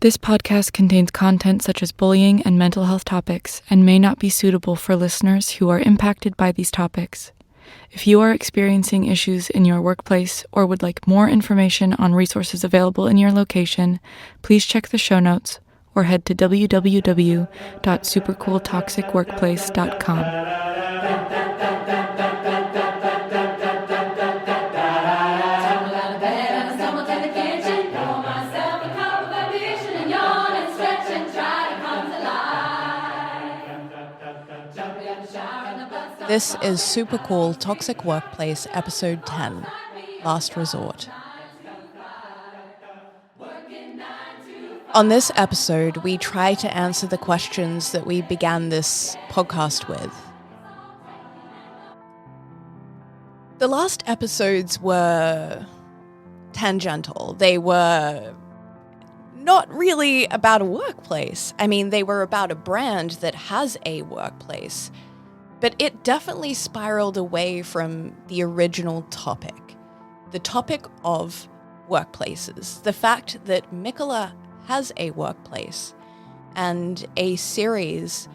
This podcast contains content such as bullying and mental health topics and may not be suitable for listeners who are impacted by these topics. If you are experiencing issues in your workplace or would like more information on resources available in your location, please check the show notes or head to www.supercooltoxicworkplace.com. This is Super Cool Toxic Workplace, Episode 10, Last Resort. On this episode, we try to answer the questions that we began this podcast with. The last episodes were tangential. They were not really about a workplace. I mean, they were about a brand that has a workplace. But it definitely spiraled away from the original topic, the topic of workplaces, the fact that Mikkola has a workplace and a series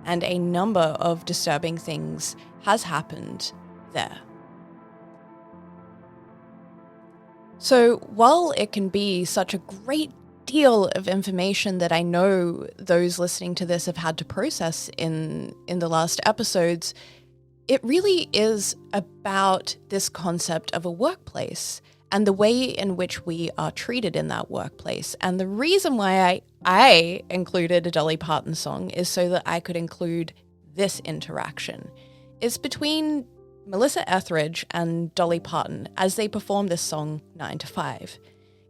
and a number of disturbing things has happened there. So while it can be such a great deal of information that I know those listening to this have had to process in the last episodes, it really is about this concept of a workplace and the way in which we are treated in that workplace. And the reason why I included a Dolly Parton song is so that I could include this interaction. It's between Melissa Etheridge and Dolly Parton as they perform this song 9 to 5.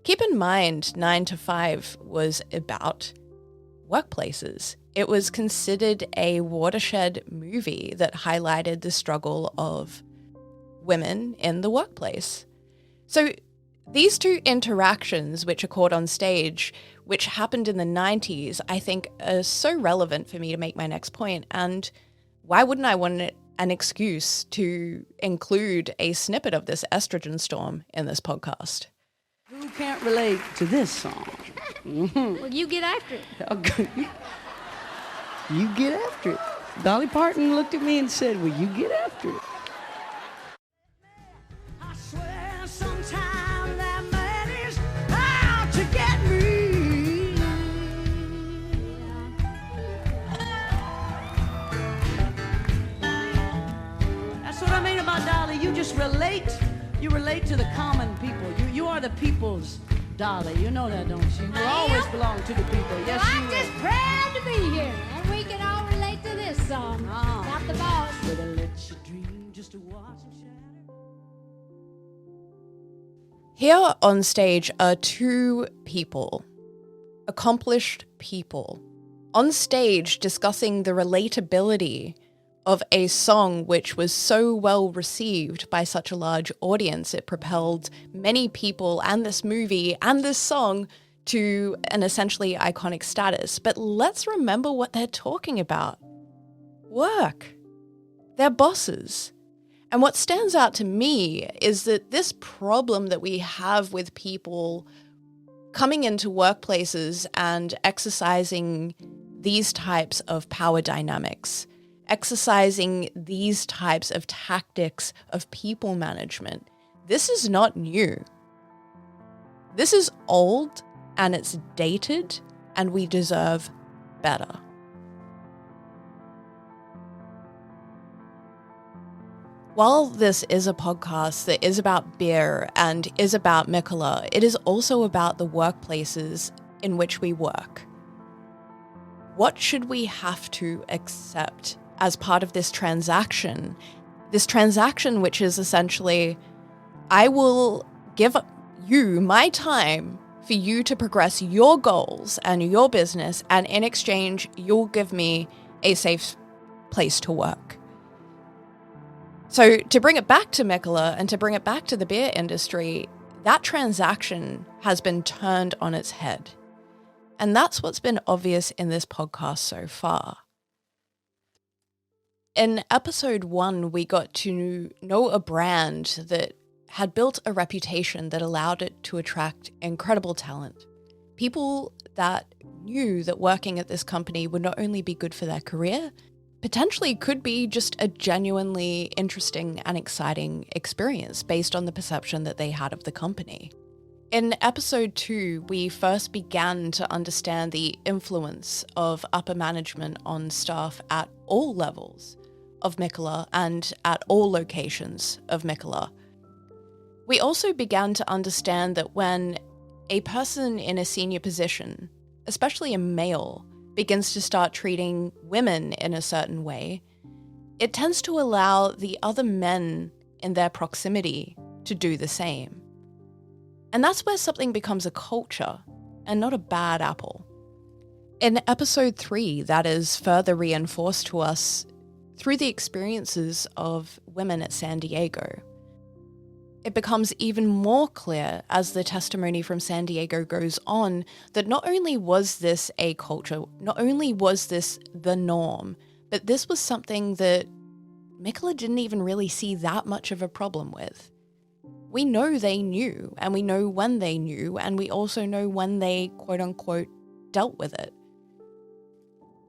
Keep in mind, 9 to 5 was about workplaces. It was considered a watershed movie that highlighted the struggle of women in the workplace. So these two interactions, which occurred on stage, which happened in the 90s, I think are so relevant for me to make my next point. And why wouldn't I want an excuse to include a snippet of this estrogen storm in this podcast? Who can't relate to this song? Well, you get after it. You get after it. Dolly Parton looked at me and said, well, you get after it. I swear sometime that man is out to get me. That's what I mean about Dolly. You just relate. You relate to the common people. You are the people's Dolly. You know that, don't you? You always belong to the people. Yes, Well, you I'm will. just proud to be here, and we can all relate to this song about the boss. But I let you dream just to watch it shatter. Here on stage are two people, accomplished people, on stage discussing the relatability of a song which was so well received by such a large audience. It propelled many people and this movie and this song to an essentially iconic status. But let's remember what they're talking about. Work. They're bosses. And what stands out to me is that this problem that we have with people coming into workplaces and exercising these types of power dynamics, exercising these types of tactics of people management, this is not new. This is old and it's dated, and we deserve better. While this is a podcast that is about beer and is about Mikkola, it is also about the workplaces in which we work. What should we have to accept as part of this transaction? This transaction, which is essentially, I will give you my time for you to progress your goals and your business, and in exchange, you'll give me a safe place to work. So to bring it back to Mikkola and to bring it back to the beer industry, that transaction has been turned on its head. And that's what's been obvious in this podcast so far. In episode 1, we got to know a brand that had built a reputation that allowed it to attract incredible talent. People that knew that working at this company would not only be good for their career, potentially could be just a genuinely interesting and exciting experience based on the perception that they had of the company. In episode 2, we first began to understand the influence of upper management on staff at all levels of Mikkola and at all locations of Mikkola. We also began to understand that when a person in a senior position, especially a male, begins to start treating women in a certain way, it tends to allow the other men in their proximity to do the same. And that's where something becomes a culture and not a bad apple. In episode 3, that is further reinforced to us through the experiences of women at San Diego. It becomes even more clear as the testimony from San Diego goes on that not only was this a culture, not only was this the norm, but this was something that Mikkola didn't even really see that much of a problem with. We know they knew, and we know when they knew, and we also know when they, quote-unquote, dealt with it.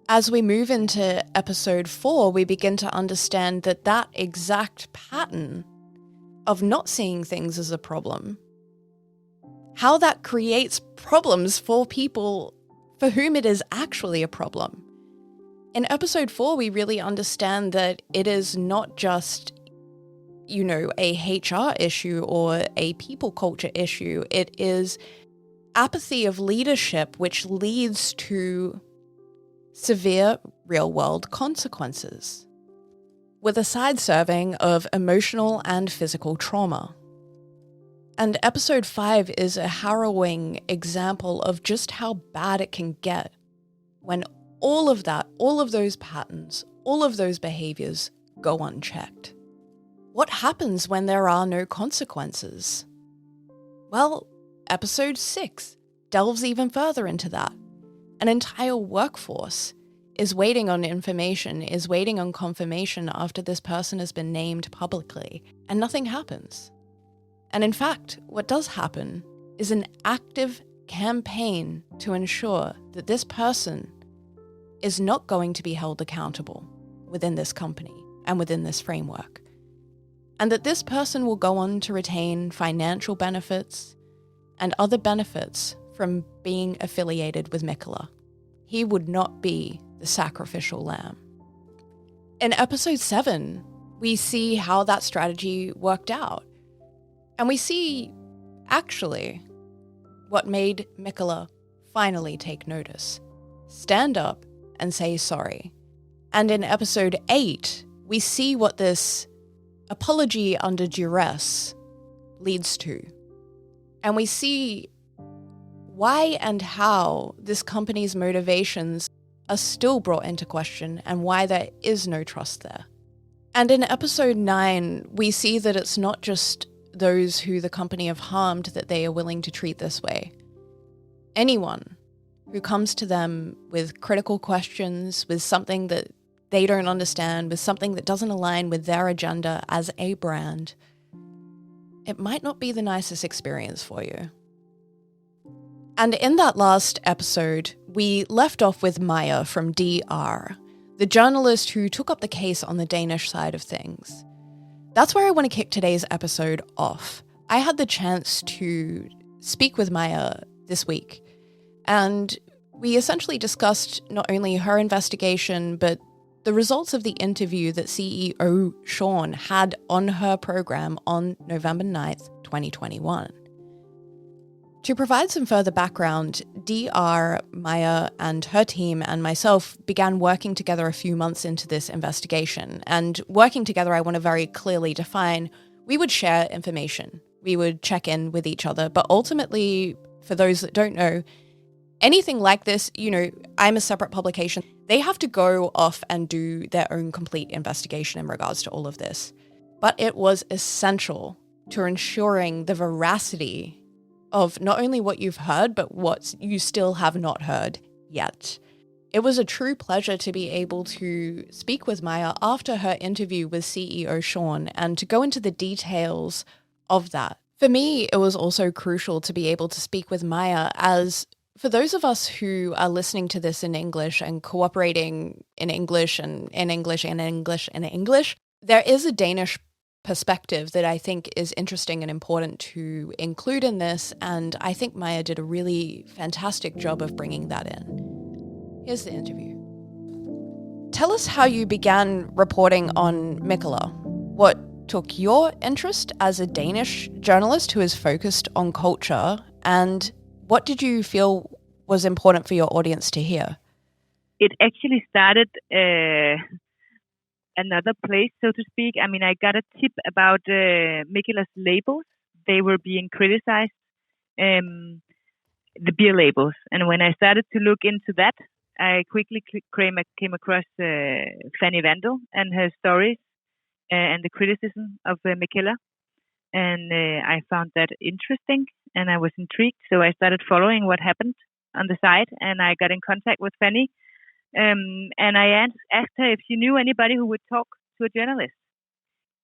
As we move into episode 4, we begin to understand that that exact pattern of not seeing things as a problem, how that creates problems for people for whom it is actually a problem. In episode 4, we really understand that it is not just, a HR issue or a people culture issue. It is apathy of leadership, which leads to severe real-world consequences, with a side serving of emotional and physical trauma. And episode 5 is a harrowing example of just how bad it can get when all of those patterns, all of those behaviors go unchecked. What happens when there are no consequences? Well, episode 6 delves even further into that. An entire workforce is waiting on information, is waiting on confirmation after this person has been named publicly, and nothing happens. And in fact, what does happen is an active campaign to ensure that this person is not going to be held accountable within this company and within this framework. And that this person will go on to retain financial benefits and other benefits from being affiliated with Mikkola. He would not be the sacrificial lamb. In episode 7, we see how that strategy worked out. And we see, actually, what made Mikkola finally take notice. Stand up and say sorry. And in episode 8, we see what this apology under duress leads to. And we see why and how this company's motivations are still brought into question and why there is no trust there. And in episode 9, we see that it's not just those who the company have harmed that they are willing to treat this way. Anyone who comes to them with critical questions, with something that they don't understand, with something that doesn't align with their agenda as a brand, it might not be the nicest experience for you. And in that last episode, we left off with Maja from DR, the journalist who took up the case on the Danish side of things. That's where I want to kick today's episode off. I had the chance to speak with Maja this week, and we essentially discussed not only her investigation, but the results of the interview that CEO Sean had on her program on November 9th, 2021. To provide some further background, DR, Maja, and her team and myself began working together a few months into this investigation. And working together, I want to very clearly define, we would share information. We would check in with each other. But ultimately, for those that don't know, anything like this, I'm a separate publication. They have to go off and do their own complete investigation in regards to all of this. But it was essential to ensuring the veracity of not only what you've heard, but what you still have not heard yet. It was a true pleasure to be able to speak with Maja after her interview with CEO Sean and to go into the details of that. For me, it was also crucial to be able to speak with Maja as For those of us who are listening to this in English and cooperating in English and in English and English and English, there is a Danish perspective that I think is interesting and important to include in this, and I think Maja did a really fantastic job of bringing that in. Here's the interview. Tell us how you began reporting on Mikkeller. What took your interest as a Danish journalist who is focused on culture, and what did you feel was important for your audience to hear? It actually started another place, so to speak. I mean, I got a tip about Mikkeller's labels. They were being criticized, the beer labels. And when I started to look into that, I quickly came across Fanny Vandal and her stories and the criticism of Mikkeller. And I found that interesting, and I was intrigued. So I started following what happened on the side, and I got in contact with Fanny. And I asked her if she knew anybody who would talk to a journalist.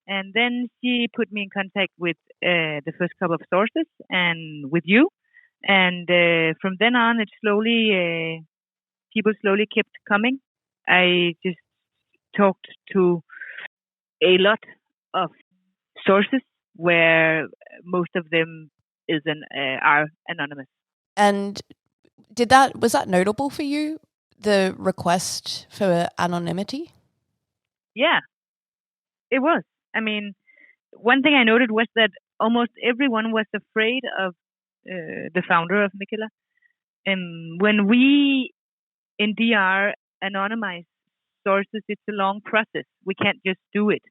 And then she put me in contact with the first couple of sources and with you. And from then on, it people slowly kept coming. I just talked to a lot of sources where most of them are anonymous. And was that notable for you, the request for anonymity? Yeah, it was. I mean, one thing I noted was that almost everyone was afraid of the founder of Mikkeller. And when we in DR anonymize sources, it's a long process. We can't just do it.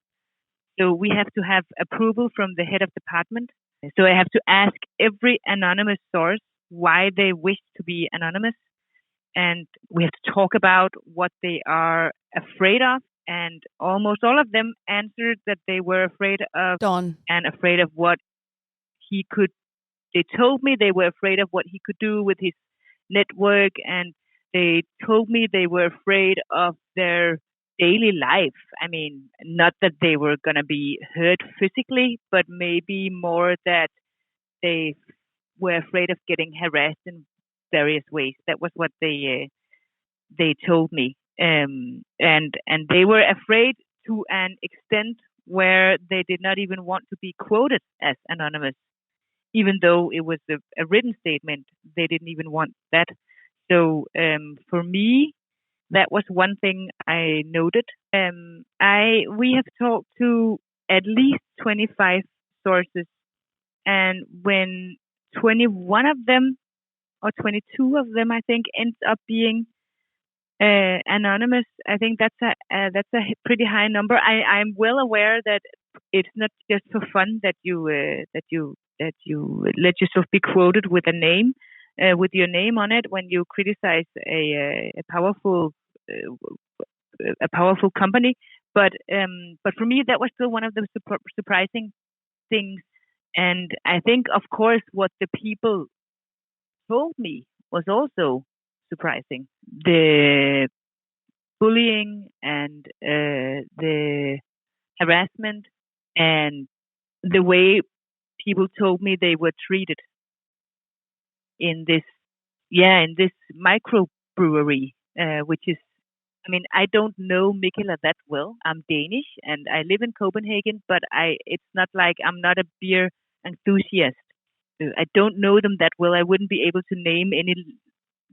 So we have to have approval from the head of department. So I have to ask every anonymous source why they wish to be anonymous. And we have to talk about what they are afraid of. And almost all of them answered that they were afraid of Don. And afraid of what he could. They told me they were afraid of what he could do with his network. And they told me they were afraid of their daily life. I mean, not that they were going to be hurt physically, but maybe more that they were afraid of getting harassed in various ways. That was what they told me. And they were afraid to an extent where they did not even want to be quoted as anonymous. Even though it was a written statement, they didn't even want that. So for me, that was one thing I noted. We have talked to at least 25 sources, and when 21 of them or 22 of them, I think, ends up being anonymous, I think that's a pretty high number. I'm well aware that it's not just for fun that you let yourself be quoted with a name. With your name on it when you criticize a powerful company, but for me that was still one of the surprising things. And I think, of course, what the people told me was also surprising: the bullying and the harassment and the way people told me they were treated in this microbrewery, which is, I mean, I don't know Mikkeller that well. I'm Danish and I live in Copenhagen, but it's not like I'm not a beer enthusiast. I don't know them that well. I wouldn't be able to name any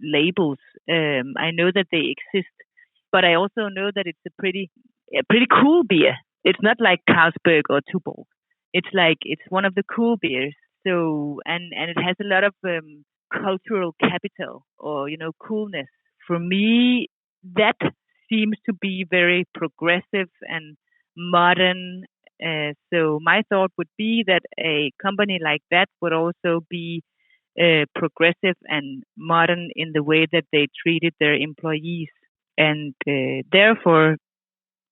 labels. I know that they exist, but I also know that it's a pretty cool beer. It's not like Carlsberg or Tuborg. It's one of the cool beers. So and it has a lot of cultural capital or coolness. For me, that seems to be very progressive and modern. So my thought would be that a company like that would also be progressive and modern in the way that they treated their employees. And therefore,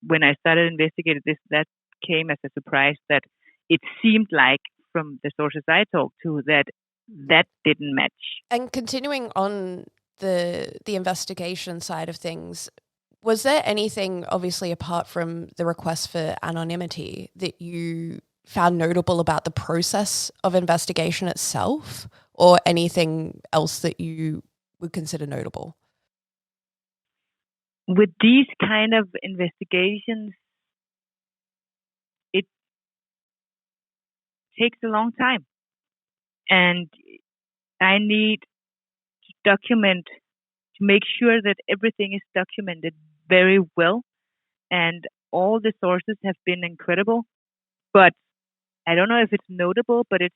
when I started investigating this, that came as a surprise that it seemed like, from the sources I talked to, that didn't match. And continuing on the investigation side of things, was there anything, obviously apart from the request for anonymity, that you found notable about the process of investigation itself, or anything else that you would consider notable? With these kind of investigations, it takes a long time. And I need to document, to make sure that everything is documented very well. And all the sources have been incredible. But I don't know if it's notable, but it's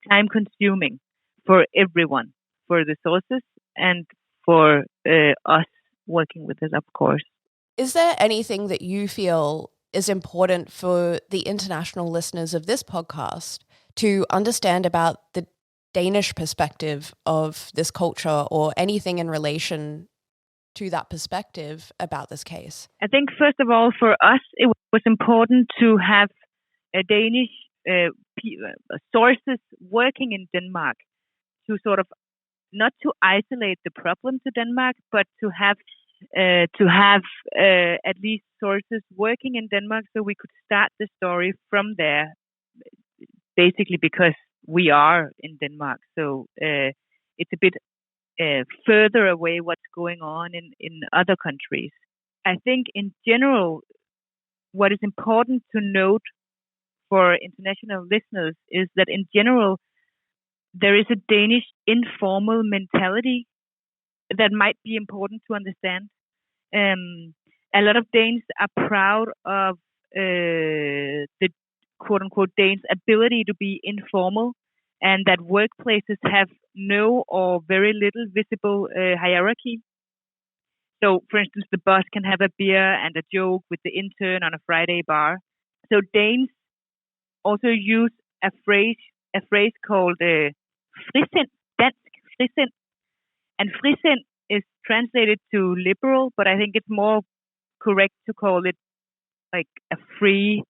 time consuming for everyone, for the sources and for us working with this, of course. Is there anything that you feel is important for the international listeners of this podcast to understand about the Danish perspective of this culture, or anything in relation to that perspective about this case? I think, first of all, for us, it was important to have Danish sources working in Denmark, to sort of not to isolate the problem to Denmark, but to have at least sources working in Denmark, so we could start the story from there. Basically, because we are in Denmark, so it's a bit further away what's going on in other countries. I think in general, what is important to note for international listeners is that in general, there is a Danish informal mentality that might be important to understand. A lot of Danes are proud of the quote-unquote Danes' ability to be informal, and that workplaces have no or very little visible hierarchy. So, for instance, the boss can have a beer and a joke with the intern on a Friday bar. So Danes also use a phrase called frisind, dansk frisind. And frisind is translated to liberal, but I think it's more correct to call it like a free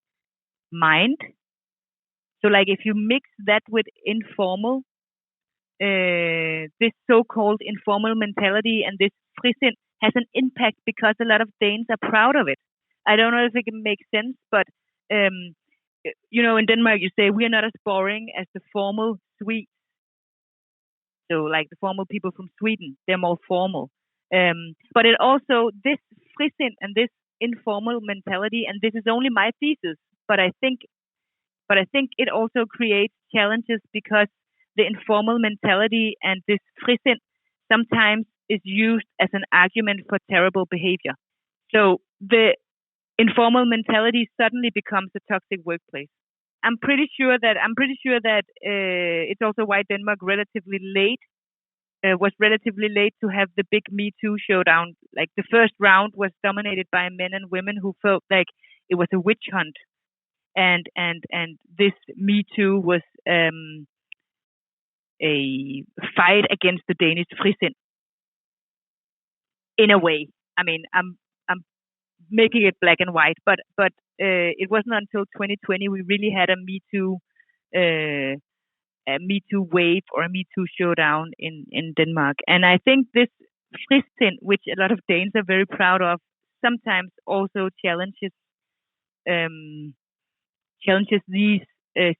mind. So like if you mix that with informal, this so-called informal mentality and this frisind has an impact because a lot of Danes are proud of it. I don't know if it can make sense, but in Denmark you say we are not as boring as the formal Swedes. So like the formal people from Sweden, they're more formal. But it also, this frisind and this informal mentality, and this is only my thesis, but I think it also creates challenges because the informal mentality and this frisind sometimes is used as an argument for terrible behavior. So the informal mentality suddenly becomes a toxic workplace. I'm pretty sure that it's also why Denmark was relatively late to have the big Me Too showdown. Like the first round was dominated by men and women who felt like it was a witch hunt, and this Me Too was a fight against the Danish frisind. In a way, I mean, I'm making it black and white, but it wasn't until 2020 we really had a Me Too wave or a Me Too showdown in Denmark. And I think this frisind, which a lot of Danes are very proud of, sometimes also challenges these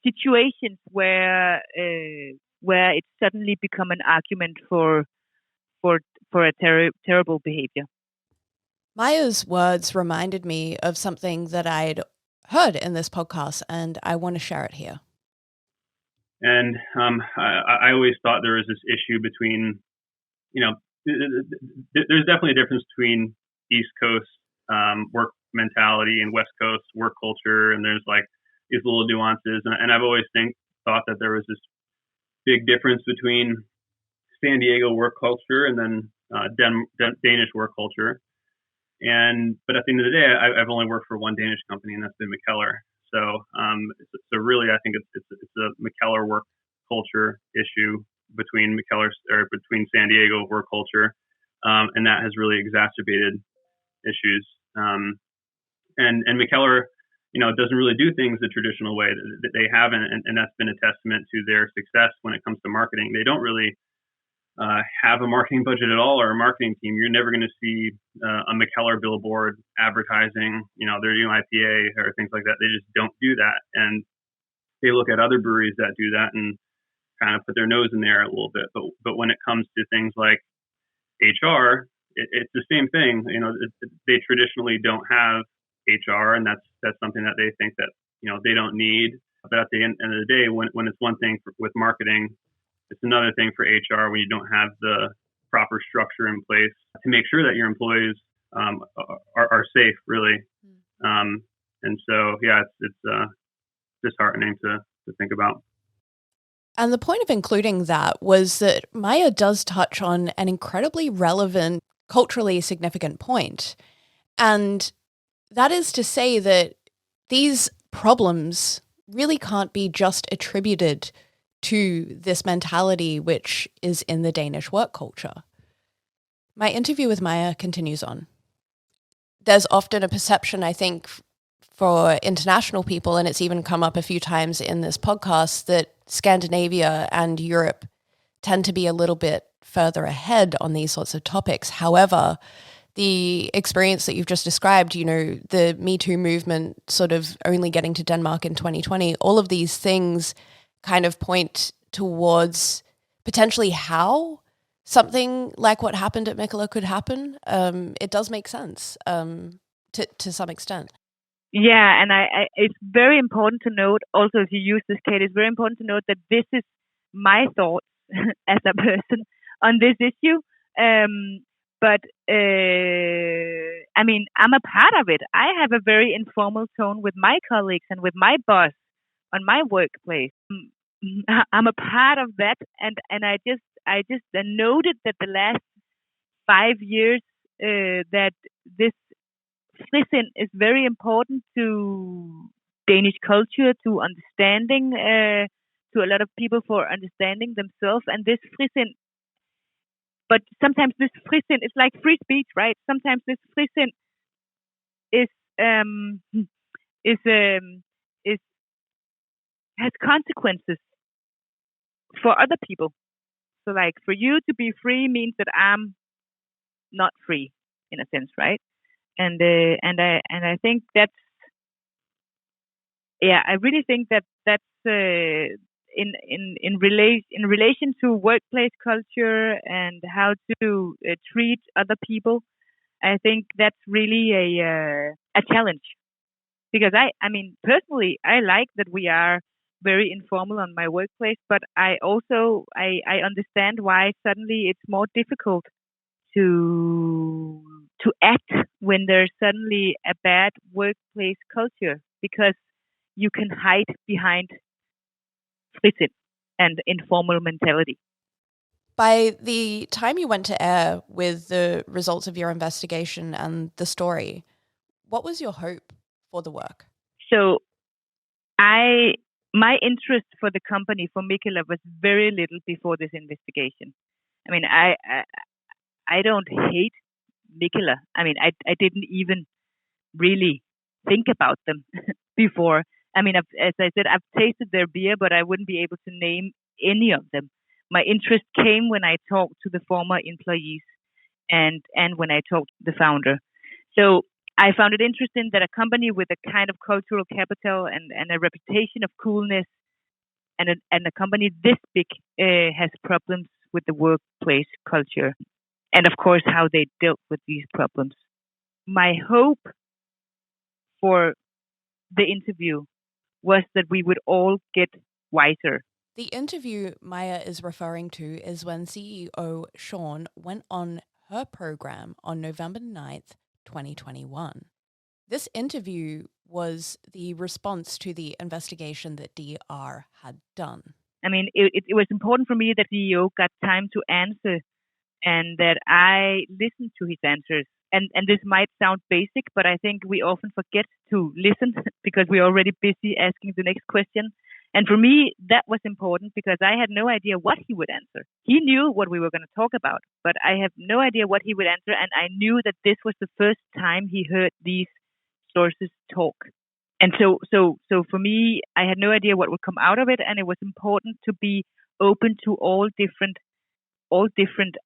situations where it's suddenly become an argument for a terrible behavior. Maja's words reminded me of something that I'd heard in this podcast, and I want to share it here. And I always thought there was this issue between, there's definitely a difference between East Coast work mentality and West Coast work culture, and there's like these little nuances. And I've always thought that there was this big difference between San Diego work culture and then Danish work culture. But at the end of the day, I've only worked for one Danish company, and that's been McKellar. So really, I think it's a McKellar work culture issue between San Diego work culture, and that has really exacerbated issues. And McKellar, doesn't really do things the traditional way that they haven't, and that's been a testament to their success when it comes to marketing. They don't really have a marketing budget at all or a marketing team. You're never going to see a McKellar billboard advertising, their new IPA or things like that. They just don't do that. And they look at other breweries that do that and kind of put their nose in there a little bit. But when it comes to things like HR, it's the same thing. They traditionally don't have HR, and that's something that they think that they don't need. But at the end of the day, when it's one thing with marketing, it's another thing for HR when you don't have the proper structure in place to make sure that your employees are safe, really. And so, yeah, it's disheartening to think about. And the point of including that was that Maja does touch on an incredibly relevant, culturally significant point. And that is to say that these problems really can't be just attributed to this mentality which is in the Danish work culture. My interview with Maja continues on. There's often a perception, I think, for international people, and it's even come up a few times in this podcast, that Scandinavia and Europe tend to be a little bit further ahead on these sorts of topics. However, the experience that you've just described, the Me Too movement sort of only getting to Denmark in 2020, all of these things kind of point towards potentially how something like what happened at Mikkeller could happen. It does make sense to some extent. Yeah, and I it's very important to note, also if you use this, Kate, it's very important to note that this is my thoughts as a person on this issue. But I'm a part of it. I have a very informal tone with my colleagues and with my boss on my workplace. I'm a part of that, and I just noted that the last 5 years that this frisin is very important to Danish culture, to understanding, to a lot of people for understanding themselves. And this frisin, but sometimes this frisin is like free speech, right? Sometimes this frisin has consequences for other people. So, like, for you to be free means that I'm not free, in a sense, right? And I think that's, yeah, I really think that's in relation to workplace culture and how to treat other people. I think that's really a challenge, because I mean personally I like that we are very informal on my workplace, but I also I understand why suddenly it's more difficult to act when there's suddenly a bad workplace culture, because you can hide behind frisin and informal mentality. By the time you went to air with the results of your investigation and the story, what was your hope for the work? So my interest for the company, for Mikkeller, was very little before this investigation. I mean, I don't hate Mikkeller. I mean, I didn't even really think about them before. I mean, as I said, I've tasted their beer, but I wouldn't be able to name any of them. My interest came when I talked to the former employees and when I talked to the founder. So I found it interesting that a company with a kind of cultural capital and a reputation of coolness and a company this big has problems with the workplace culture. And of course, how they dealt with these problems. My hope for the interview was that we would all get wiser. The interview Maja is referring to is when CEO Sean went on her program on November 9th, 2021. This interview was the response to the investigation that DR had done. I mean, it was important for me that CEO got time to answer and that I listened to his answers. And this might sound basic, but I think we often forget to listen because we're already busy asking the next question. And for me, that was important because I had no idea what he would answer. He knew what we were going to talk about, but I have no idea what he would answer. And I knew that this was the first time he heard these sources talk. And so for me, I had no idea what would come out of it. And it was important to be open to all different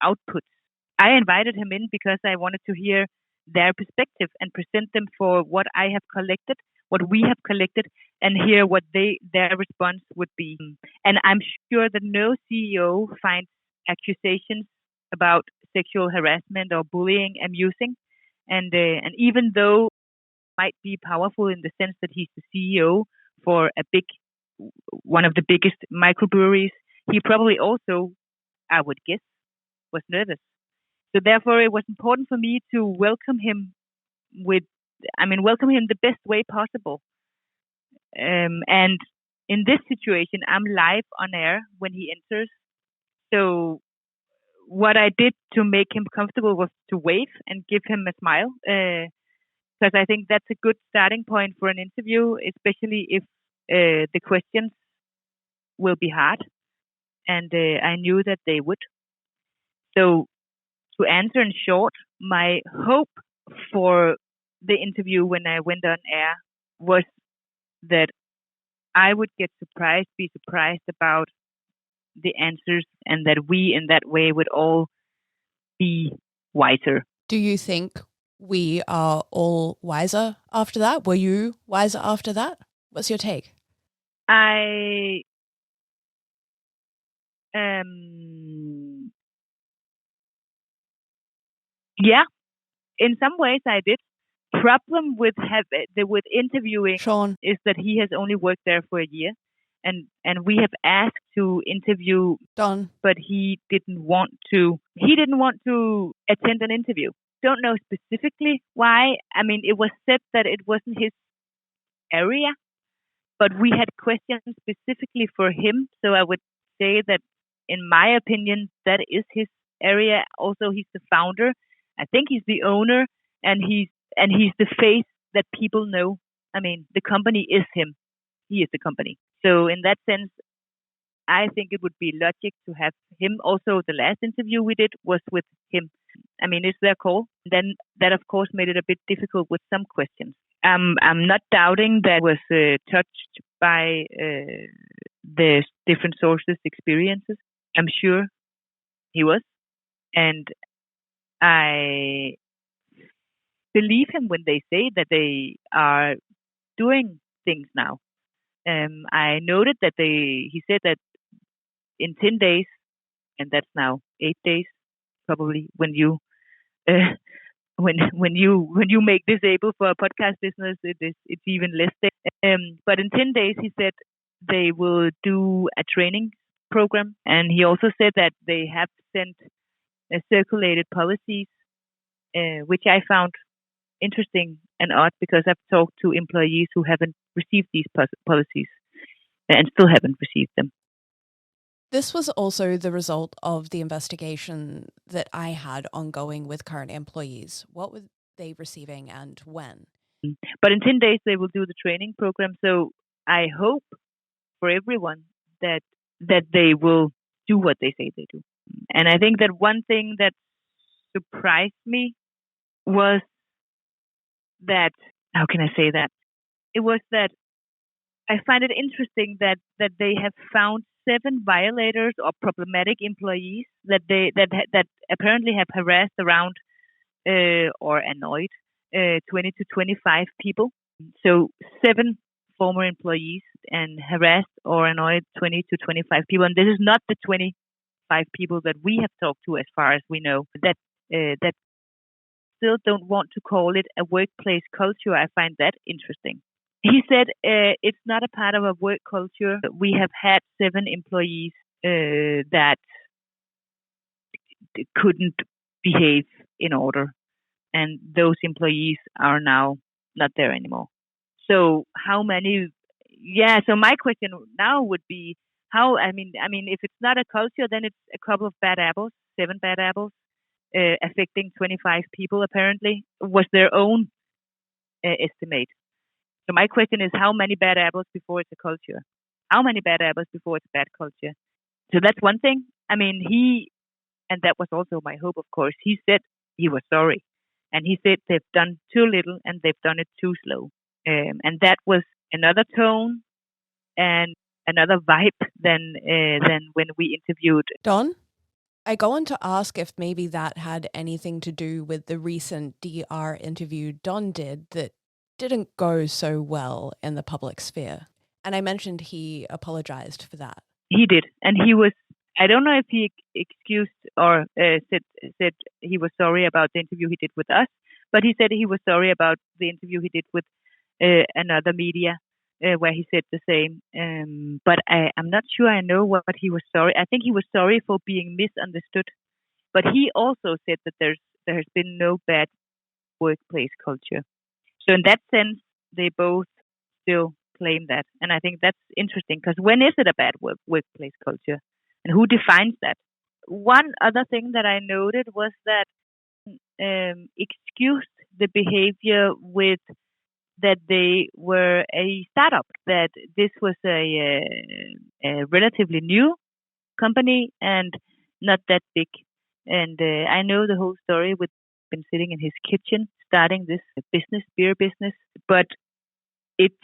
outputs. I invited him in because I wanted to hear their perspective and present them for what I have collected, what we have collected, and hear what their response would be. And I'm sure that no CEO finds accusations about sexual harassment or bullying amusing. And even though it might be powerful in the sense that he's the CEO for one of the biggest microbreweries, he probably also, I would guess, was nervous. So therefore, it was important for me to welcome him the best way possible. And in this situation, I'm live on air when he enters. So what I did to make him comfortable was to wave and give him a smile, because I think that's a good starting point for an interview, especially if the questions will be hard. And I knew that they would. So to answer in short, my hope for the interview when I went on air was that I would be surprised about the answers, and that we in that way would all be wiser. Do you think we are all wiser after that? Were you wiser after that? What's your take? Yeah, in some ways I did. Problem with interviewing Sean is that he has only worked there for a year, and we have asked to interview Don, but he didn't want to attend an interview. Don't know specifically why. I mean, it was said that it wasn't his area, but we had questions specifically for him. So I would say that, in my opinion, that is his area. Also, he's the founder. I think he's the owner, and he's the face that people know. I mean, the company is him. He is the company. So in that sense, I think it would be logic to have him. Also, the last interview we did was with him. I mean, it's their call. Then that, of course, made it a bit difficult with some questions. I'm not doubting that was touched by the different sources' experiences. I'm sure he was. And I believe him when they say that they are doing things now. I noted that he said that in 10 days, and that's now 8 days, probably when you when you make this able for a podcast business, it's even less days. But in 10 days, he said they will do a training program, and he also said that they have sent circulated policies, which I found interesting and odd, because I've talked to employees who haven't received these policies and still haven't received them. This was also the result of the investigation that I had ongoing with current employees. What were they receiving and when? But in 10 days, they will do the training program. So I hope for everyone that they will do what they say they do. And I think that one thing that surprised me was that, how can I say that? It was that I find it interesting that they have found 7 violators or problematic employees that apparently have harassed around or annoyed 20 to 25 people. So 7 former employees and harassed or annoyed 20 to 25 people. And this is not the 25 people that we have talked to, as far as we know, that still don't want to call it a workplace culture. I find that interesting. He said it's not a part of a work culture. We have had 7 employees that couldn't behave in order, and those employees are now not there anymore. So how many? Yeah. So my question now would be how. I mean, if it's not a culture, then it's a couple of bad apples, 7 bad apples, affecting 25 people. Apparently, was their own estimate. So my question is, how many bad apples before it's a culture? How many bad apples before it's a bad culture? So that's one thing. I mean, and that was also my hope, of course. He said he was sorry. And he said they've done too little and they've done it too slow. And that was another tone and another vibe than when we interviewed. Don, I go on to ask if maybe that had anything to do with the recent DR interview Don did, that didn't go so well in the public sphere. And I mentioned he apologized for that. He did. And he was, I don't know if he excused or said he was sorry about the interview he did with us, but he said he was sorry about the interview he did with another media where he said the same. But I'm not sure I know what he was sorry. I think he was sorry for being misunderstood. But he also said that there has been no bad workplace culture. So in that sense, they both still claim that. And I think that's interesting because when is it a bad workplace culture? And who defines that? One other thing that I noted was that excused the behavior with that they were a startup, that this was a relatively new company and not that big. And I know the whole story with been sitting in his kitchen starting this beer business, but it's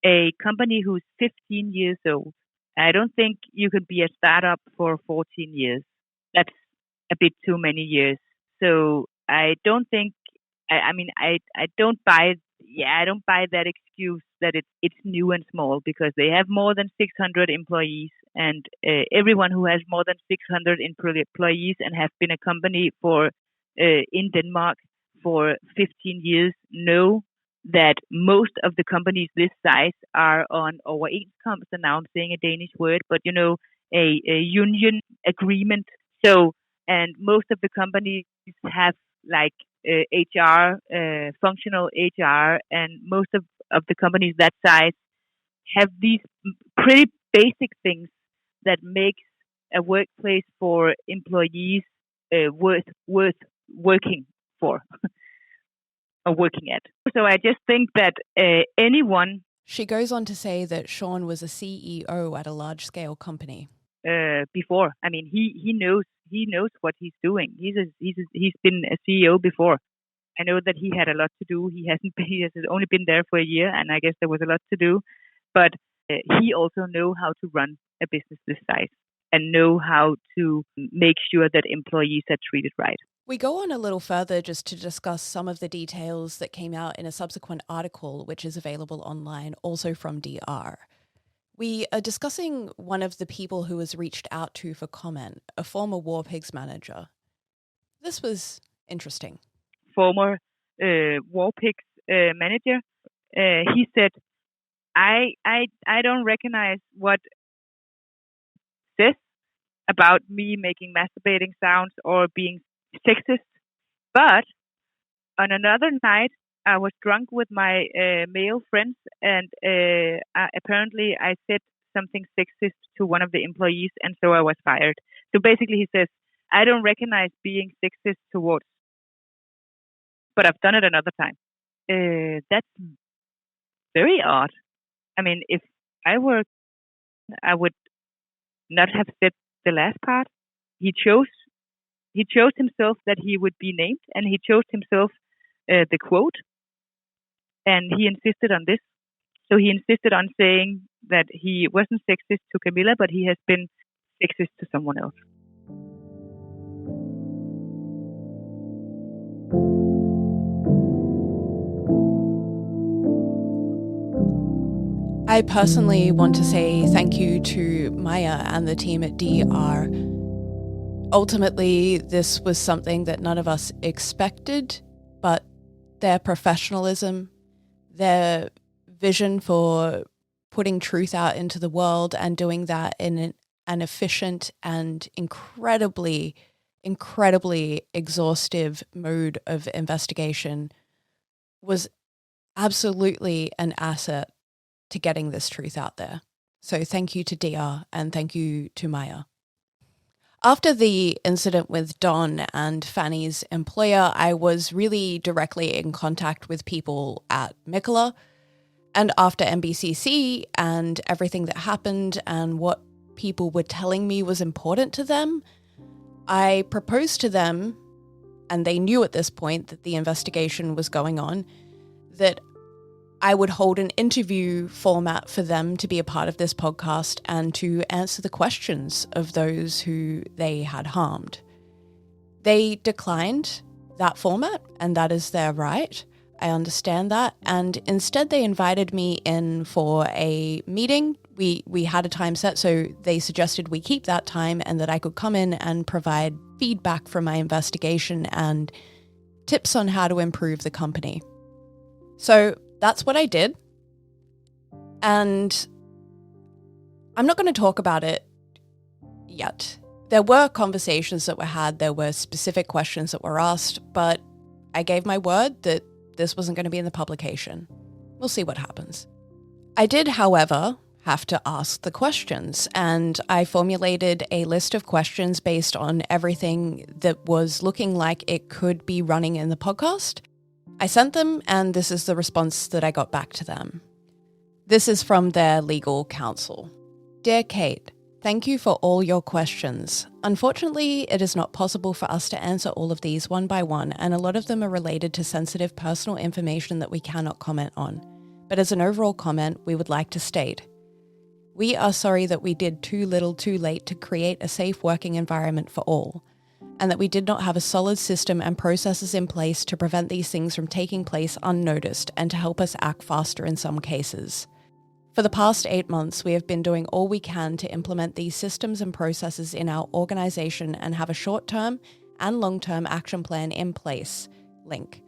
a company who's 15 years old. I don't think you could be a startup for 14 years. That's a bit too many years. So I don't think, I don't buy that excuse that it's new and small, because they have more than 600 employees, and everyone who has more than 600 employees and have been a company for in Denmark for 15 years know that most of the companies this size are on overenskomst, and now I'm saying a Danish word, but a union agreement. So, and most of the companies have like HR, functional HR, and most of the companies that size have these pretty basic things that makes a workplace for employees worth working for or working at. So I just think that anyone... She goes on to say that Sean was a CEO at a large-scale company. Before, I mean, he knows what he's doing. He's been a CEO before. I know that he had a lot to do. He has only been there for a year, and I guess there was a lot to do. But he also know how to run a business this size and know how to make sure that employees are treated right. We go on a little further just to discuss some of the details that came out in a subsequent article, which is available online, also from DR. We are discussing one of the people who was reached out to for comment, a former War Pigs manager. This was interesting. Former War Pigs manager, he said, I don't recognize what says about me making masturbating sounds or being sexist, but on another night I was drunk with my male friends, and apparently I said something sexist to one of the employees, and so I was fired. So basically he says, I don't recognize being sexist towards, but I've done it another time. That's very odd. I mean, if I were, I would not have said the last part. He chose himself that he would be named, and he chose himself the quote, and he insisted on this. So he insisted on saying that he wasn't sexist to Camilla, but he has been sexist to someone else. I personally want to say thank you to Maja and the team at DR. Ultimately, this was something that none of us expected, but their professionalism, their vision for putting truth out into the world and doing that in an efficient and incredibly exhaustive mode of investigation was absolutely an asset to getting this truth out there. So thank you to DR and thank you to Maja. After the incident with Don and Fanny's employer, I was really directly in contact with people at Mikkola. And after MBCC and everything that happened and what people were telling me was important to them, I proposed to them, and they knew at this point that the investigation was going on, that I would hold an interview format for them to be a part of this podcast and to answer the questions of those who they had harmed. They declined that format, and that is their right. I understand that. And instead they invited me in for a meeting. We had a time set, so they suggested we keep that time and that I could come in and provide feedback from my investigation and tips on how to improve the company. So that's what I did. And I'm not going to talk about it yet. There were conversations that were had, there were specific questions that were asked, but I gave my word that this wasn't going to be in the publication. We'll see what happens. I did, however, have to ask the questions, and I formulated a list of questions based on everything that was looking like it could be running in the podcast. I sent them, and this is the response that I got back to them. This is from their legal counsel. Dear Kate, thank you for all your questions. Unfortunately, it is not possible for us to answer all of these one by one, and a lot of them are related to sensitive personal information that we cannot comment on. But as an overall comment, we would like to state, we are sorry that we did too little too late to create a safe working environment for all, and that we did not have a solid system and processes in place to prevent these things from taking place unnoticed and to help us act faster in some cases. For the past 8 months, we have been doing all we can to implement these systems and processes in our organization and have a short-term and long-term action plan in place. Link.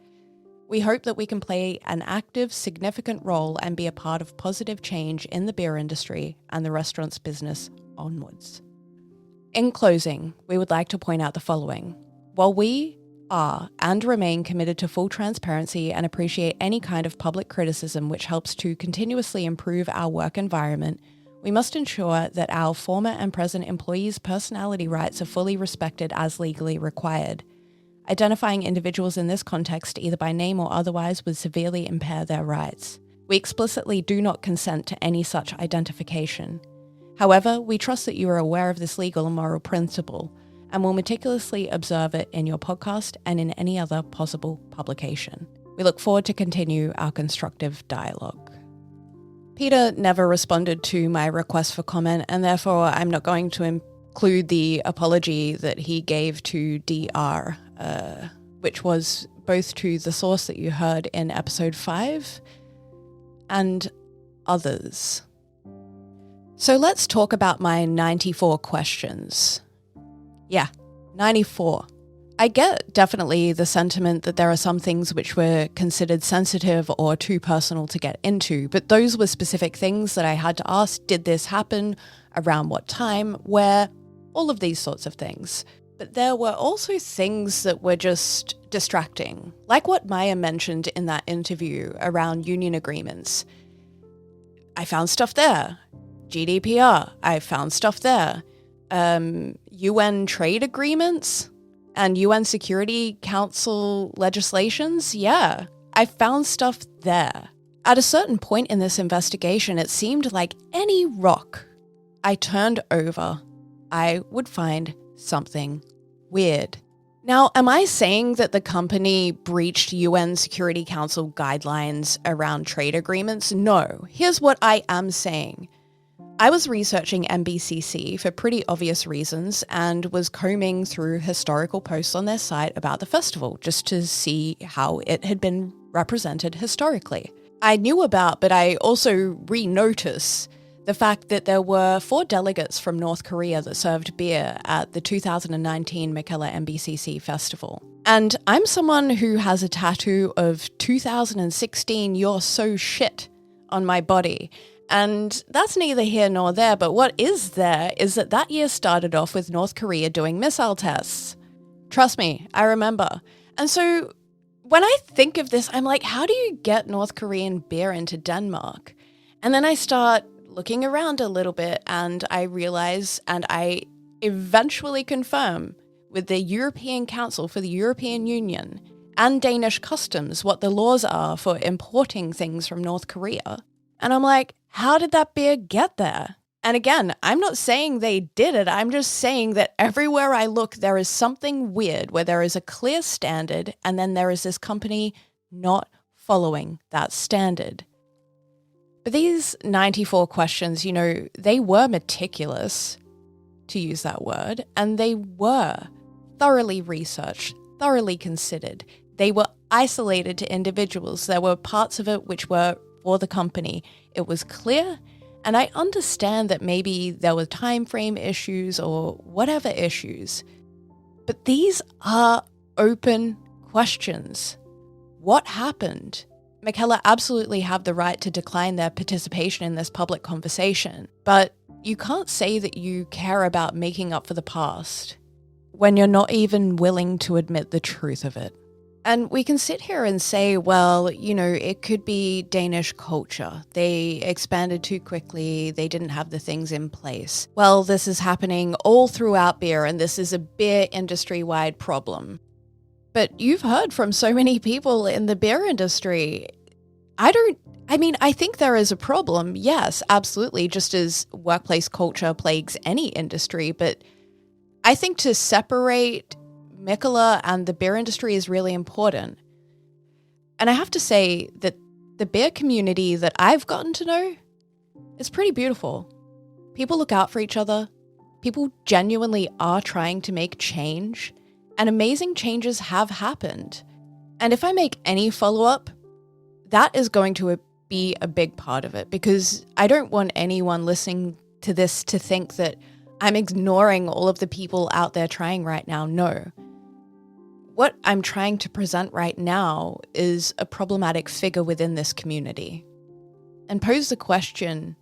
We hope that we can play an active, significant role and be a part of positive change in the beer industry and the restaurants business onwards. In closing, we would like to point out the following. While we are and remain committed to full transparency and appreciate any kind of public criticism which helps to continuously improve our work environment, we must ensure that our former and present employees' personality rights are fully respected as legally required. Identifying individuals in this context, either by name or otherwise, would severely impair their rights. We explicitly do not consent to any such identification. However, we trust that you are aware of this legal and moral principle, and will meticulously observe it in your podcast and in any other possible publication. We look forward to continue our constructive dialogue. Peter never responded to my request for comment, and therefore I'm not going to include the apology that he gave to DR, which was both to the source that you heard in episode 5 and others. So let's talk about my 94 questions. Yeah, 94. I get definitely the sentiment that there are some things which were considered sensitive or too personal to get into, but those were specific things that I had to ask. Did this happen? Around what time? Where? All of these sorts of things. But there were also things that were just distracting, like what Maja mentioned in that interview around union agreements. I found stuff there. GDPR, I found stuff there. UN trade agreements and UN Security Council legislations, yeah, I found stuff there. At a certain point in this investigation, it seemed like any rock I turned over, I would find something weird. Now, am I saying that the company breached UN Security Council guidelines around trade agreements? No. Here's what I am saying. I was researching MBCC for pretty obvious reasons and was combing through historical posts on their site about the festival just to see how it had been represented historically. I knew about, but I also re-noticed the fact that there were 4 delegates from North Korea that served beer at the 2019 Mikella MBCC festival. And I'm someone who has a tattoo of 2016 "You're so shit" on my body. And that's neither here nor there, but what is there is that year started off with North Korea doing missile tests. Trust me, I remember. And so when I think of this, I'm like, how do you get North Korean beer into Denmark? And then I start looking around a little bit and I realize, and I eventually confirm with the European Council for the European Union and Danish customs what the laws are for importing things from North Korea. And I'm like, how did that beer get there? And again, I'm not saying they did it. I'm just saying that everywhere I look, there is something weird where there is a clear standard and then there is this company not following that standard. But these 94 questions, you know, they were meticulous, to use that word, and they were thoroughly researched. thoroughly considered. They were isolated to individuals. There were parts of it which were for the company. It was clear, and I understand that maybe there were time frame issues or whatever issues. But these are open questions. What happened? Mikella absolutely have the right to decline their participation in this public conversation, but you can't say that you care about making up for the past when you're not even willing to admit the truth of it. And we can sit here and say, well, you know, it could be Danish culture. They expanded too quickly. They didn't have the things in place. Well, this is happening all throughout beer, and this is a beer industry-wide problem. But you've heard from so many people in the beer industry. I think there is a problem. Yes, absolutely. Just as workplace culture plagues any industry. But I think to separate Mikella and the beer industry is really important. And I have to say that the beer community that I've gotten to know is pretty beautiful. People look out for each other. People genuinely are trying to make change. And amazing changes have happened. And if I make any follow-up, that is going to be a big part of it, because I don't want anyone listening to this to think that I'm ignoring all of the people out there trying right now. No. What I'm trying to present right now is a problematic figure within this community and pose the question,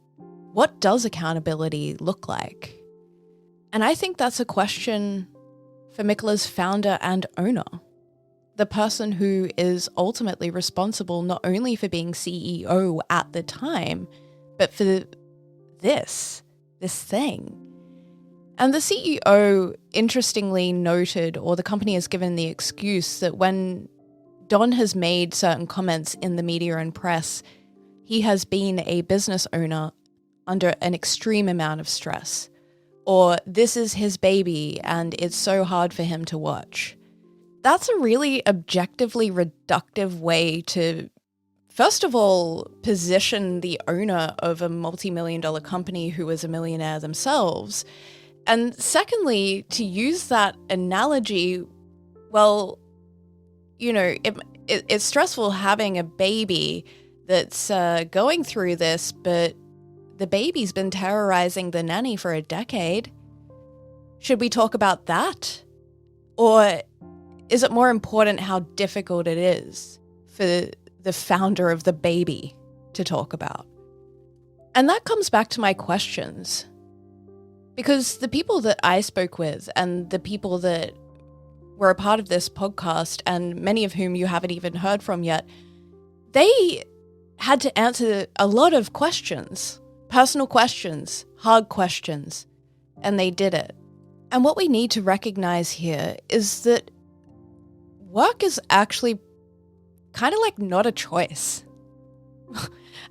what does accountability look like? And I think that's a question for Mikella's founder and owner, the person who is ultimately responsible not only for being CEO at the time, but for this thing. And the CEO interestingly noted, or the company has given the excuse, that when Don has made certain comments in the media and press, he has been a business owner under an extreme amount of stress. Or this is his baby and it's so hard for him to watch. That's a really objectively reductive way to, first of all, position the owner of a multi-million-dollar company who is a millionaire themselves. And secondly, to use that analogy, well, you know, it's stressful having a baby that's going through this, but the baby's been terrorizing the nanny for a decade. Should we talk about that? Or is it more important how difficult it is for the founder of the baby to talk about? And that comes back to my questions. Because the people that I spoke with and the people that were a part of this podcast, and many of whom you haven't even heard from yet, they had to answer a lot of questions. Personal questions, hard questions, and they did it. And what we need to recognize here is that work is actually kind of like not a choice.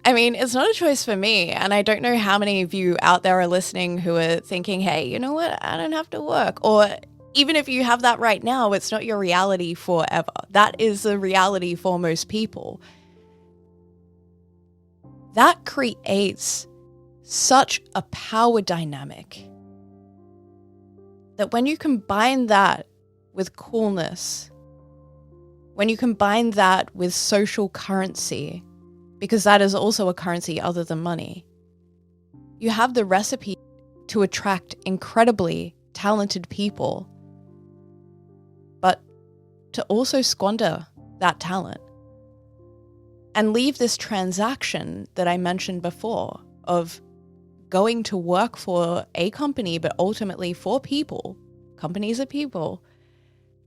I mean, it's not a choice for me, and I don't know how many of you out there are listening who are thinking, hey, you know what, I don't have to work. Or even if you have that right now, it's not your reality forever. That is the reality for most people. That creates such a power dynamic that when you combine that with coolness, when you combine that with social currency, because that is also a currency other than money, you have the recipe to attract incredibly talented people, but to also squander that talent and leave this transaction that I mentioned before of going to work for a company, but ultimately for people, companies are people,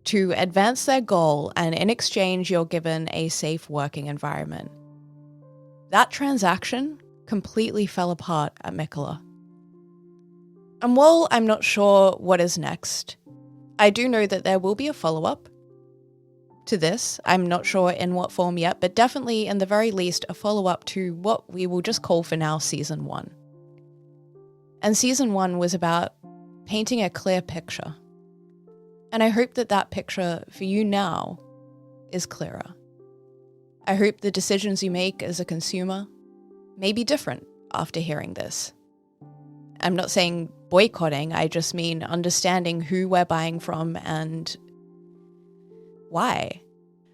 to advance their goal, and in exchange, you're given a safe working environment. That transaction completely fell apart at Mikella. And while I'm not sure what is next, I do know that there will be a follow-up to this. I'm not sure in what form yet, but definitely, in the very least, a follow-up to what we will just call for now Season 1. And Season 1 was about painting a clear picture. And I hope that that picture for you now is clearer. I hope the decisions you make as a consumer may be different after hearing this. I'm not saying boycotting, I just mean understanding who we're buying from and Why?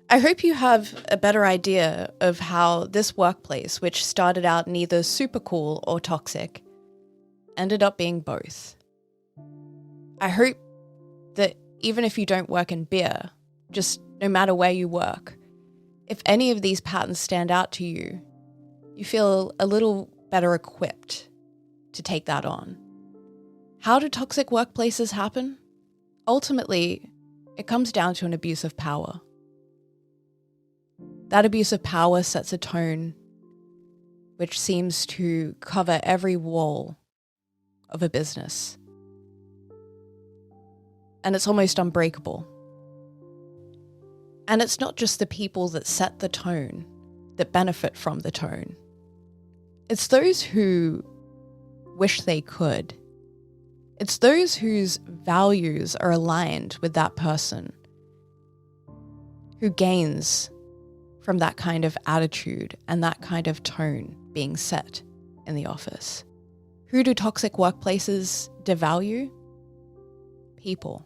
I hope you have a better idea of how this workplace, which started out neither super cool or toxic, ended up being both. I hope that even if you don't work in beer, just no matter where you work, if any of these patterns stand out to you, you feel a little better equipped to take that on. How do toxic workplaces happen? Ultimately, it comes down to an abuse of power. That abuse of power sets a tone which seems to cover every wall of a business. And it's almost unbreakable. And it's not just the people that set the tone that benefit from the tone. It's those who wish they could. It's those whose values are aligned with that person who gains from that kind of attitude and that kind of tone being set in the office. Who do toxic workplaces devalue? People.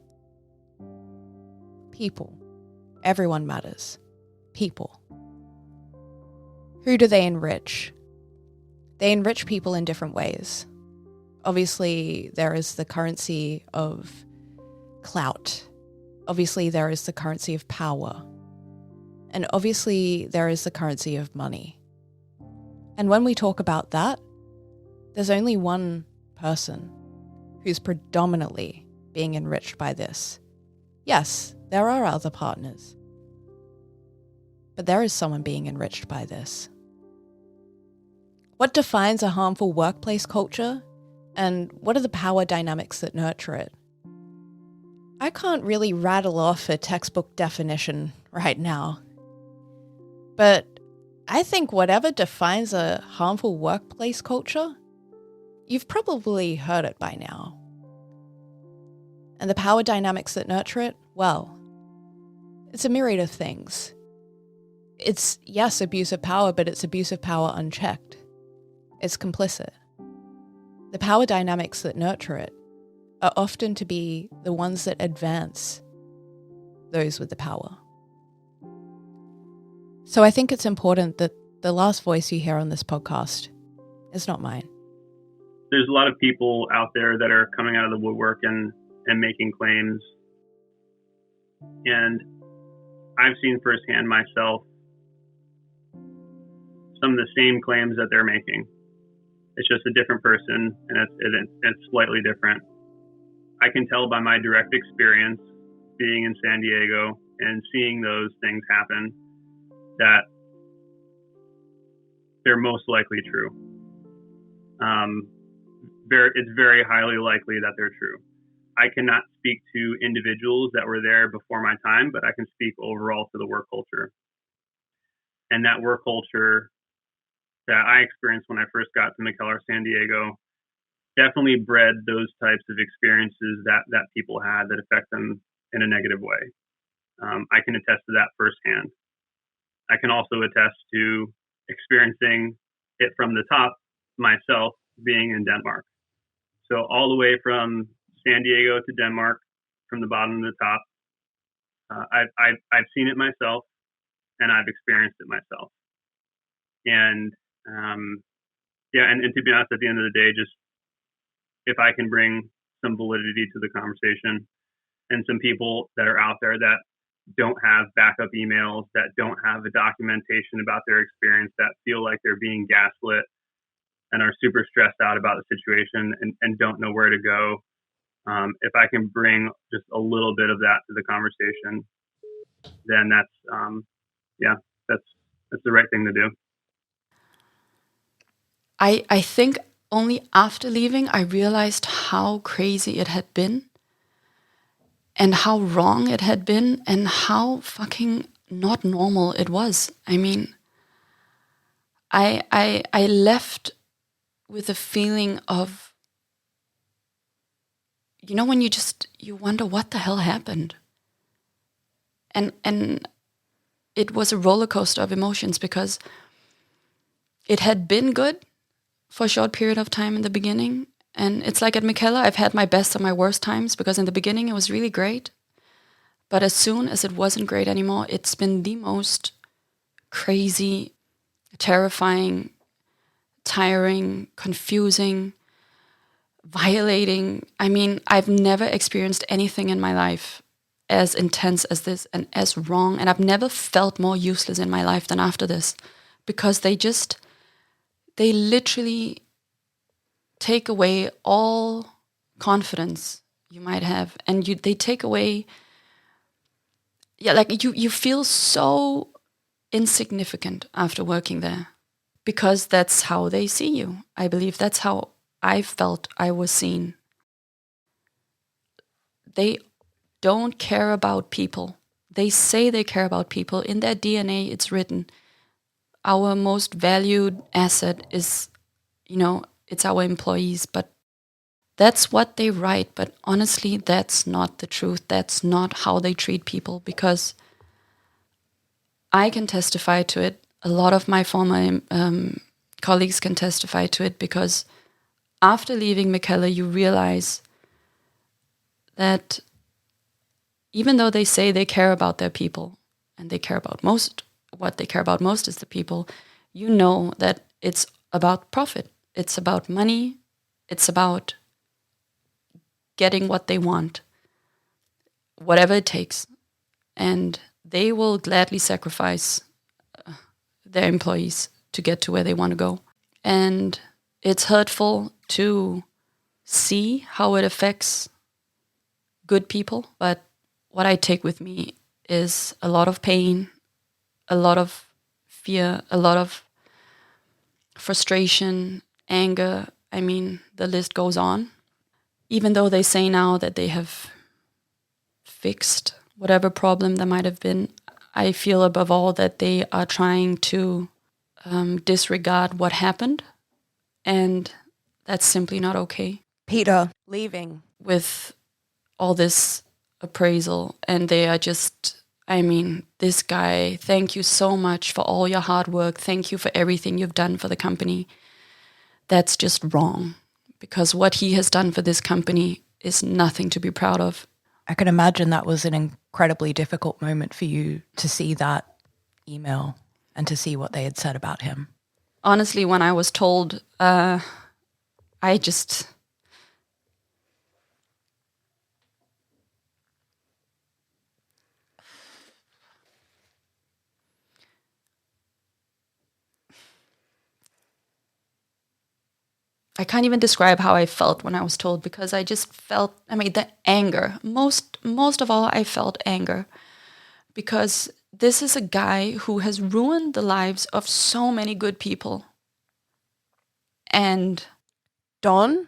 People. Everyone matters. People. Who do they enrich? They enrich people in different ways. Obviously, there is the currency of clout. Obviously, there is the currency of power. And obviously, there is the currency of money. And when we talk about that, there's only one person who's predominantly being enriched by this. Yes, there are other partners. But there is someone being enriched by this. What defines a harmful workplace culture? And what are the power dynamics that nurture it? I can't really rattle off a textbook definition right now. But I think whatever defines a harmful workplace culture, you've probably heard it by now. And the power dynamics that nurture it, well, it's a myriad of things. It's, yes, abuse of power, but it's abuse of power unchecked. It's complicit. The power dynamics that nurture it are often to be the ones that advance those with the power. So I think it's important that the last voice you hear on this podcast is not mine. There's a lot of people out there that are coming out of the woodwork and making claims. And I've seen firsthand myself some of the same claims that they're making. It's just a different person, and it's slightly different. I can tell by my direct experience being in San Diego and seeing those things happen that they're most likely true. It's very highly likely that they're true. I cannot speak to individuals that were there before my time, but I can speak overall to the work culture. And that work culture that I experienced when I first got to McKellar San Diego definitely bred those types of experiences that people had that affect them in a negative way. I can attest to that firsthand. I can also attest to experiencing it from the top myself being in Denmark. So all the way from San Diego to Denmark, from the bottom to the top, I've seen it myself and I've experienced it myself. And and to be honest, at the end of the day, just if I can bring some validity to the conversation and some people that are out there that don't have backup emails, that don't have a documentation about their experience, that feel like they're being gaslit and are super stressed out about the situation and don't know where to go. If I can bring just a little bit of that to the conversation, then that's the right thing to do. I think only after leaving, I realized how crazy it had been and how wrong it had been and how fucking not normal it was. I mean, I left with a feeling of, you know, when you wonder what the hell happened. And it was a roller coaster of emotions because it had been good for a short period of time in the beginning. And it's like at McKellar, I've had my best and my worst times because in the beginning it was really great. But as soon as it wasn't great anymore, it's been the most crazy, terrifying, tiring, confusing, violating. I mean, I've never experienced anything in my life as intense as this and as wrong. And I've never felt more useless in my life than after this, because they literally take away all confidence you might have. And they take away, like you feel so insignificant after working there, because that's how they see you. I believe that's how I felt I was seen. They don't care about people. They say they care about people. In their DNA, it's written. Our most valued asset is, it's our employees. But that's what they write. But honestly, that's not the truth. That's not how they treat people, because I can testify to it. A lot of my former colleagues can testify to it, because after leaving McKellar, you realize that even though they say they care about their people, and they care about what they care about most is the people, you know that it's about profit. It's about money. It's about getting what they want, whatever it takes. And they will gladly sacrifice their employees to get to where they want to go. And it's hurtful to see how it affects good people. But what I take with me is a lot of pain, a lot of fear, a lot of frustration, anger. I mean, the list goes on. Even though they say now that they have fixed whatever problem there might have been, I feel above all that they are trying to disregard what happened. And that's simply not okay. Peter leaving with all this appraisal, and they are just, this guy, thank you so much for all your hard work. Thank you for everything you've done for the company. That's just wrong, because what he has done for this company is nothing to be proud of. I can imagine that was an incredibly difficult moment for you to see that email and to see what they had said about him. Honestly, when I was told, I can't even describe how I felt when I was told, because I just felt, the anger. Most of all, I felt anger, because this is a guy who has ruined the lives of so many good people. And Don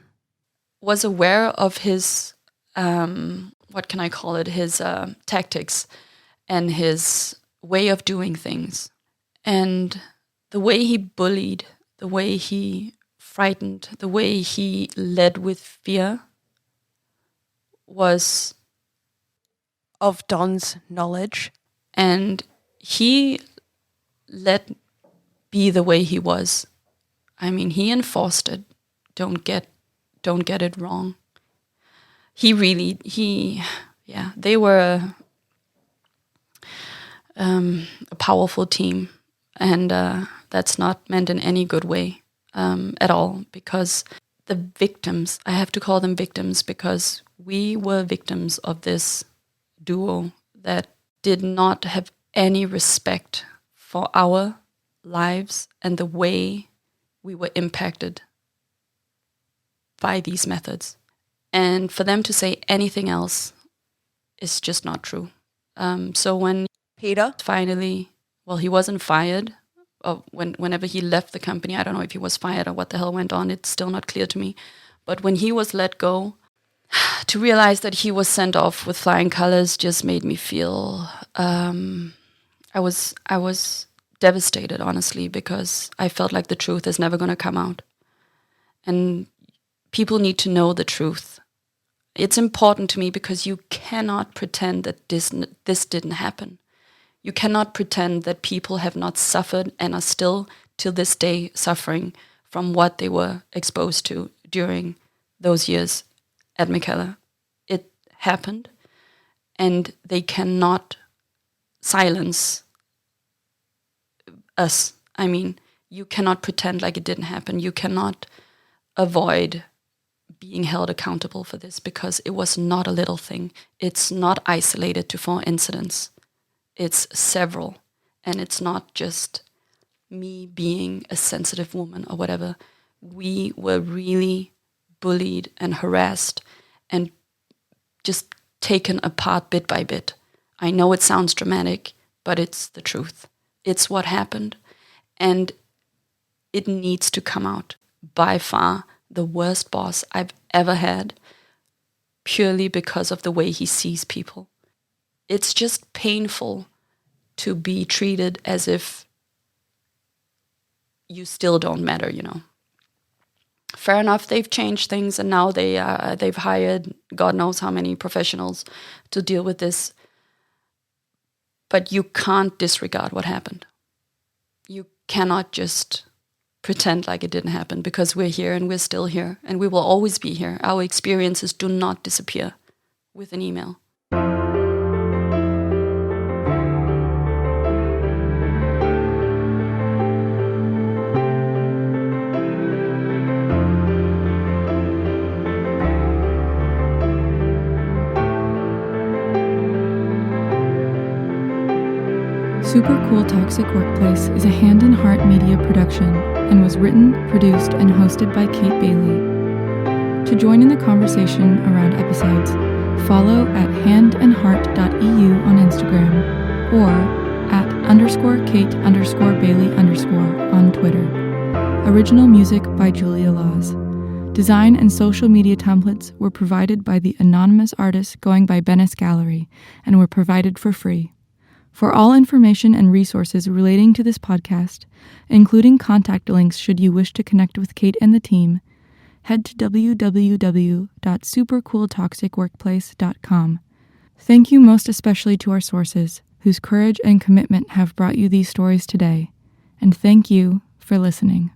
was aware of his, his tactics and his way of doing things. And the way he bullied, the way he frightened, the way he led with fear was of Don's knowledge. And he let be the way he was. He enforced it. Don't get it wrong. They were a powerful team, and that's not meant in any good way at all, because the victims, I have to call them victims, because we were victims of this duo that did not have any respect for our lives and the way we were impacted by these methods. And for them to say anything else is just not true. So when Peter finally, he wasn't fired. Whenever he left the company, I don't know if he was fired or what the hell went on. It's still not clear to me. But when he was let go, to realize that he was sent off with flying colors just made me feel I was devastated, honestly, because I felt like the truth is never going to come out. And people need to know the truth. It's important to me because you cannot pretend that this didn't happen. You cannot pretend that people have not suffered and are still, till this day, suffering from what they were exposed to during those years at McKellar. It happened, and they cannot silence us. I mean, you cannot pretend like it didn't happen. You cannot avoid being held accountable for this, because it was not a little thing. It's not isolated to 4 incidents. It's several. And it's not just me being a sensitive woman or whatever. We were really bullied and harassed and just taken apart bit by bit. I know it sounds dramatic, but it's the truth. It's what happened. And it needs to come out. By far, the worst boss I've ever had, purely because of the way he sees people. It's just painful to be treated as if you still don't matter, you know. Fair enough, they've changed things, and now they've hired God knows how many professionals to deal with this. But you can't disregard what happened. You cannot just pretend like it didn't happen, because we're here and we're still here and we will always be here. Our experiences do not disappear with an email. Super Cool Toxic Workplace is a Hand and Heart media production and was written, produced, and hosted by Kate Bailey. To join in the conversation around episodes, follow at handandheart.eu on Instagram or at _Kate_Bailey_ on Twitter. Original music by Julia Laws. Design and social media templates were provided by the anonymous artist going by Bennis Gallery and were provided for free. For all information and resources relating to this podcast, including contact links should you wish to connect with Kate and the team, head to www.supercooltoxicworkplace.com. Thank you most especially to our sources, whose courage and commitment have brought you these stories today. And thank you for listening.